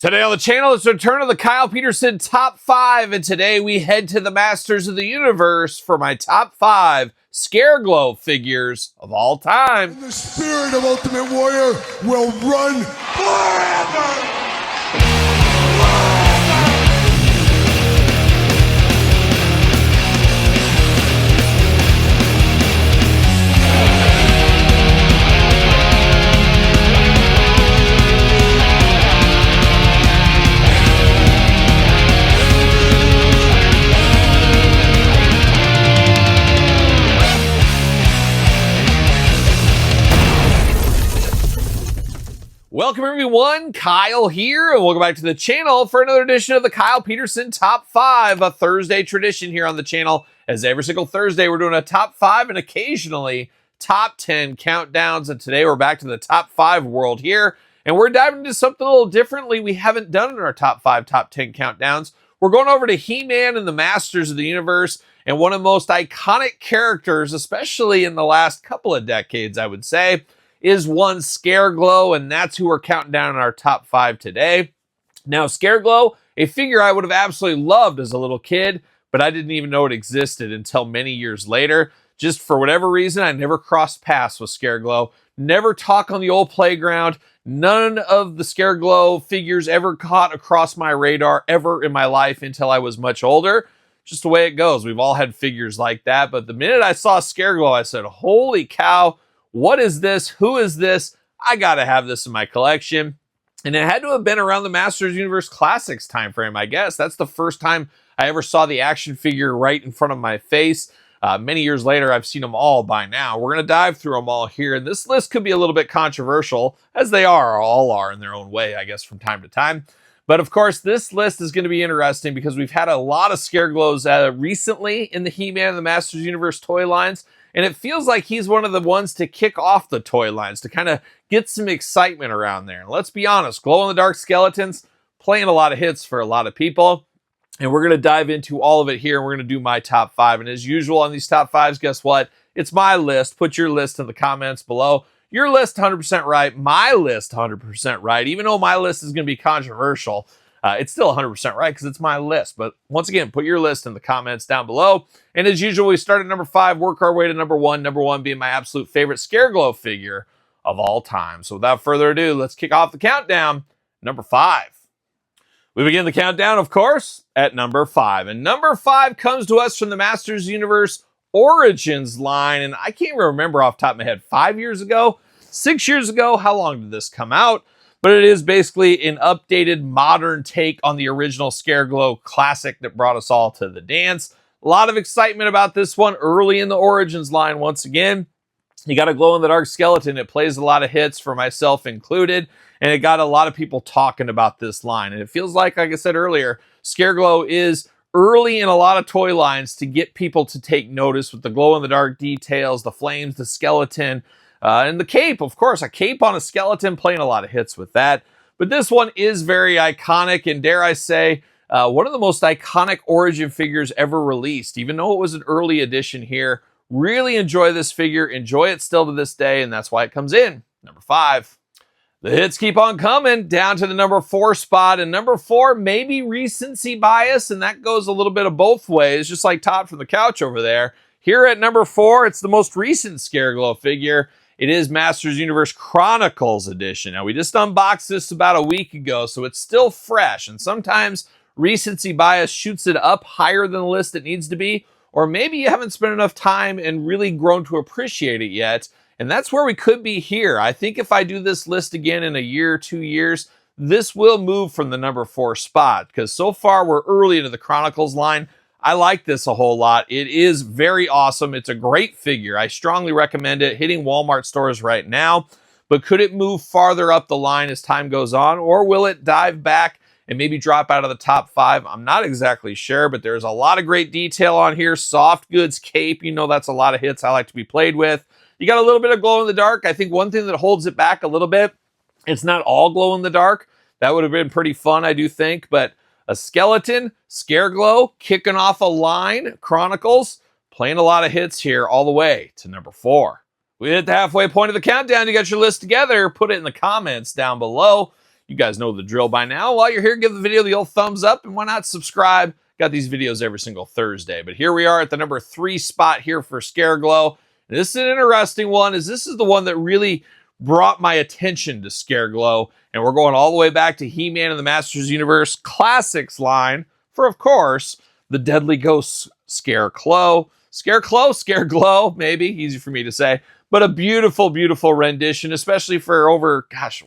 Today on the channel, it's a return of the Kyle Peterson Top 5, and today we head to the Masters of the Universe for my Top 5 Scareglow figures of all time. And the spirit of Ultimate Warrior will run forever! Welcome everyone, Kyle here, and welcome back to the channel for another edition of the Kyle Peterson Top 5, a Thursday tradition here on the channel, as every single Thursday we're doing a Top 5 and occasionally Top 10 countdowns, and today we're back to the Top 5 world here, and we're diving into something a little differently we haven't done in our Top 5, Top 10 countdowns. We're going over to He-Man and the Masters of the Universe, and one of the most iconic characters, especially in the last couple of decades, I would say, is one Scareglow, and that's who we're counting down in our top 5 today. Now, Scareglow, a figure I would have absolutely loved as a little kid, but I didn't even know it existed until many years later. Just for whatever reason, I never crossed paths with Scareglow, never talk on the old playground. None of the Scareglow figures ever caught across my radar ever in my life until I was much older. Just the way it goes. We've all had figures like that, but the minute I saw Scareglow, I said, holy cow, what is this? Who is this? I gotta have this in my collection. And it had to have been around the Masters Universe Classics time frame, I guess. That's the first time I ever saw the action figure right in front of my face. Many years later, I've seen them all by now. We're gonna dive through them all here. And this list could be a little bit controversial, as they all are in their own way, I guess, from time to time. But of course, this list is going to be interesting because we've had a lot of Scareglows recently in the He-Man and the Masters Universe toy lines. And it feels like he's one of the ones to kick off the toy lines, to kind of get some excitement around there. And let's be honest, glow-in-the-dark skeletons playing a lot of hits for a lot of people. And we're going to dive into all of it here, and we're going to do my top 5. And as usual on these top 5s, guess what? It's my list. Put your list in the comments below. Your list 100% right, my list 100% right. Even though my list is going to be controversial, it's still 100% right because it's my list. But once again, put your list in the comments down below. And as usual, we start at number 5, work our way to number 1. Number 1 being my absolute favorite Scareglow figure of all time. So without further ado, let's kick off the countdown. Number 5. We begin the countdown, of course, at number 5. And number 5 comes to us from the Masters Universe Origins line. And I can't even remember off the top of my head, 5 years ago, 6 years ago, how long did this come out? But it is basically an updated modern take on the original Scareglow classic that brought us all to the dance. A lot of excitement about this one early in the Origins line. Once again, you got a glow-in-the-dark skeleton. It plays a lot of hits, for myself included, and it got a lot of people talking about this line. And it feels like I said earlier, Scareglow is early in a lot of toy lines to get people to take notice with the glow-in-the-dark details, the flames, the skeleton, and the cape, of course, a cape on a skeleton, playing a lot of hits with that. But this one is very iconic, and dare I say, one of the most iconic origin figures ever released. Even though it was an early edition here, really enjoy this figure, enjoy it still to this day, and that's why it comes in number 5. The hits keep on coming down to the number 4 spot, and number 4 may be recency bias, and that goes a little bit of both ways, just like Todd from the couch over there. Here at number 4, it's the most recent Scareglow figure. It is Masters Universe Chronicles edition. Now, we just unboxed this about a week ago, so it's still fresh, and sometimes recency bias shoots it up higher than the list it needs to be, or maybe you haven't spent enough time and really grown to appreciate it yet. And that's where we could be here. I think if I do this list again in a year or 2 years, this will move from the number 4 spot, because so far we're early into the Chronicles line. I like this a whole lot. It is very awesome. It's a great figure. I strongly recommend it. Hitting Walmart stores right now. But could it move farther up the line as time goes on, or will it dive back and maybe drop out of the top 5? I'm not exactly sure, but there's a lot of great detail on here. Soft goods cape, you know that's a lot of hits I like to be played with. You got a little bit of glow in the dark. I think one thing that holds it back a little bit, it's not all glow in the dark. That would have been pretty fun, I do think. But a skeleton, Scareglow, kicking off a line, Chronicles, playing a lot of hits here all the way to number 4. We hit the halfway point of the countdown. You got your list together. Put it in the comments down below. You guys know the drill by now. While you're here, give the video the old thumbs up, and why not subscribe? Got these videos every single Thursday. But here we are at the number 3 spot here for Scareglow. And this is an interesting one, as this is the one that really brought my attention to Scareglow. And we're going all the way back to He-Man and the Masters Universe Classics line for, of course, the Deadly Ghost Scareglow, maybe, easy for me to say. But a beautiful, beautiful rendition, especially for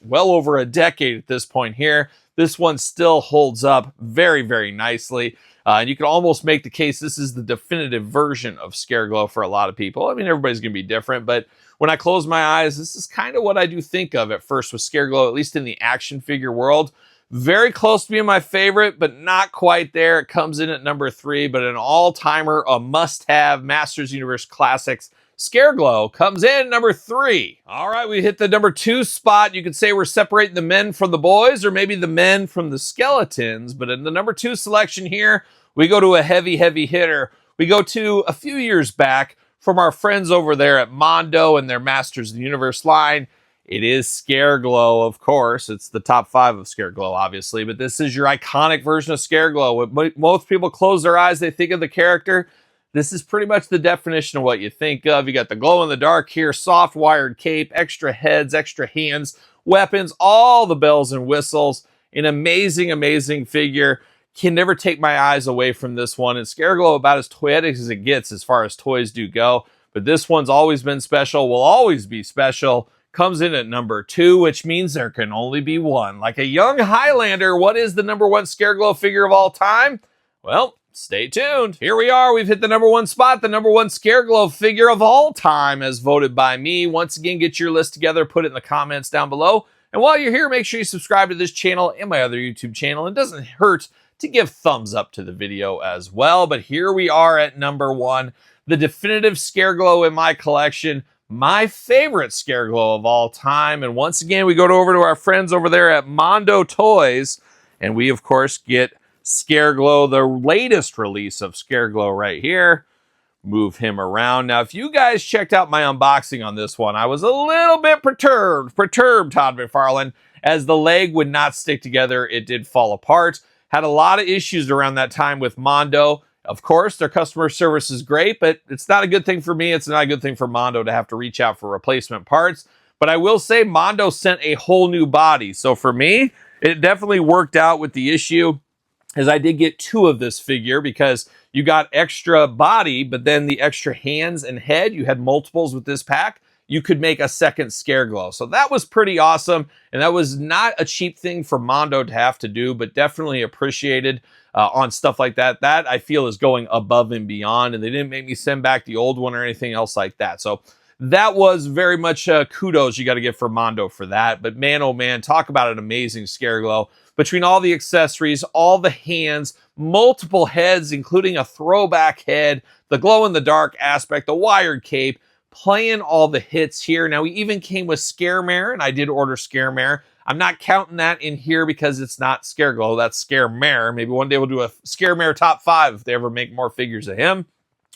well over a decade at this point here. This one still holds up very, very nicely. And you can almost make the case this is the definitive version of Scareglow for a lot of people. I mean, everybody's going to be different, but when I close my eyes, this is kind of what I do think of at first with Scareglow, at least in the action figure world. Very close to being my favorite, but not quite there. It comes in at number 3, but an all-timer, a must-have Masters Universe Classics. Scareglow comes in number 3. All right, we hit the number 2 spot. You could say we're separating the men from the boys, or maybe the men from the skeletons. But in the number 2 selection here, we go to a heavy, heavy hitter. We go to a few years back from our friends over there at Mondo and their Masters of the Universe line. It is Scareglow, of course. It's the top 5 of Scareglow, obviously. But this is your iconic version of Scareglow. When most people close their eyes, they think of the character. This is pretty much the definition of what you think of. You got the glow-in-the-dark here, soft wired cape, extra heads, extra hands, weapons, all the bells and whistles. An amazing, amazing figure. Can never take my eyes away from this one. And Scareglow about as toyetic as it gets as far as toys do go. But this one's always been special, will always be special. Comes in at number 2, which means there can only be one. Like a young Highlander, what is the number 1 Scareglow figure of all time? Well, stay tuned. Here we are. We've hit the number 1 spot, the number 1 Scareglow figure of all time as voted by me. Once again, get your list together, put it in the comments down below. And while you're here, make sure you subscribe to this channel and my other YouTube channel. It doesn't hurt to give thumbs up to the video as well. But here we are at number 1, the definitive Scareglow in my collection. My favorite Scareglow of all time. And once again, we go over to our friends over there at Mondo Toys. And we, of course, get Scareglow, the latest release of Scareglow right here. Move him around. Now, if you guys checked out my unboxing on this one, I was a little bit perturbed, Todd McFarlane, as the leg would not stick together. It did fall apart. Had a lot of issues around that time with Mondo. Of course, their customer service is great, but it's not a good thing for me. It's not a good thing for Mondo to have to reach out for replacement parts. But I will say Mondo sent a whole new body. So for me, it definitely worked out with the issue, as I did get 2 of this figure because you got extra body, but then the extra hands and head, you had multiples with this pack. You could make a second Scareglow. So that was pretty awesome. And that was not a cheap thing for Mondo to have to do, but definitely appreciated on stuff like that. That I feel is going above and beyond. And they didn't make me send back the old one or anything else like that. So that was very much kudos you got to give for Mondo for that. But man, oh man, talk about an amazing Scareglow. Between all the accessories, all the hands, multiple heads, including a throwback head, the glow-in-the-dark aspect, the wired cape, playing all the hits here. Now, we even came with Scaremare, and I did order Scaremare. I'm not counting that in here because it's not Scareglow. That's Scaremare. Maybe one day we'll do a Scaremare top 5 if they ever make more figures of him.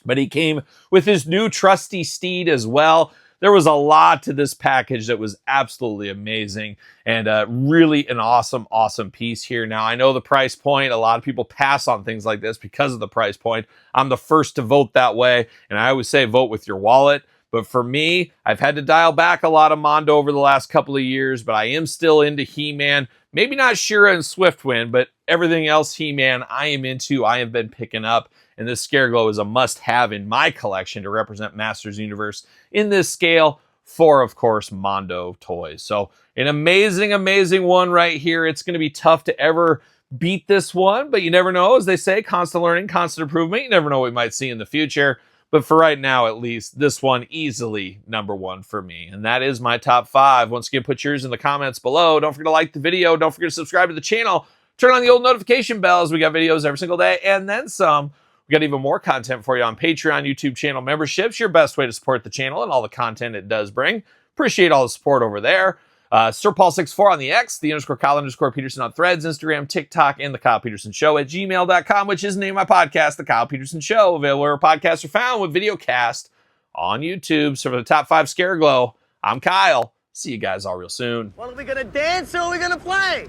But he came with his new trusty steed as well. There was a lot to this package that was absolutely amazing and really an awesome, awesome piece here. Now, I know the price point. A lot of people pass on things like this because of the price point. I'm the first to vote that way, and I always say vote with your wallet. But for me, I've had to dial back a lot of Mondo over the last couple of years, but I am still into He-Man. Maybe not She-Ra and Swiftwind, but everything else He-Man I am into, I have been picking up. And this Scareglow is a must-have in my collection to represent Masters Universe in this scale for, of course, Mondo toys. So an amazing, amazing one right here. It's going to be tough to ever beat this one, but you never know. As they say, constant learning, constant improvement. You never know what we might see in the future. But for right now, at least, this one easily number 1 for me. And that is my top 5. Once again, put yours in the comments below. Don't forget to like the video. Don't forget to subscribe to the channel. Turn on the old notification bells. We got videos every single day and then some. We got even more content for you on Patreon, YouTube channel memberships. Your best way to support the channel and all the content it does bring. Appreciate all the support over there. SirPaul64 on the X, the _Kyle_Peterson on Threads, Instagram, TikTok, and TheKylePetersonShow at gmail.com, which is the name of my podcast, The Kyle Peterson Show, available where podcasts are found with video cast on YouTube. So for the top 5 Scareglow, I'm Kyle. See you guys all real soon. Well, are we gonna dance or are we gonna play?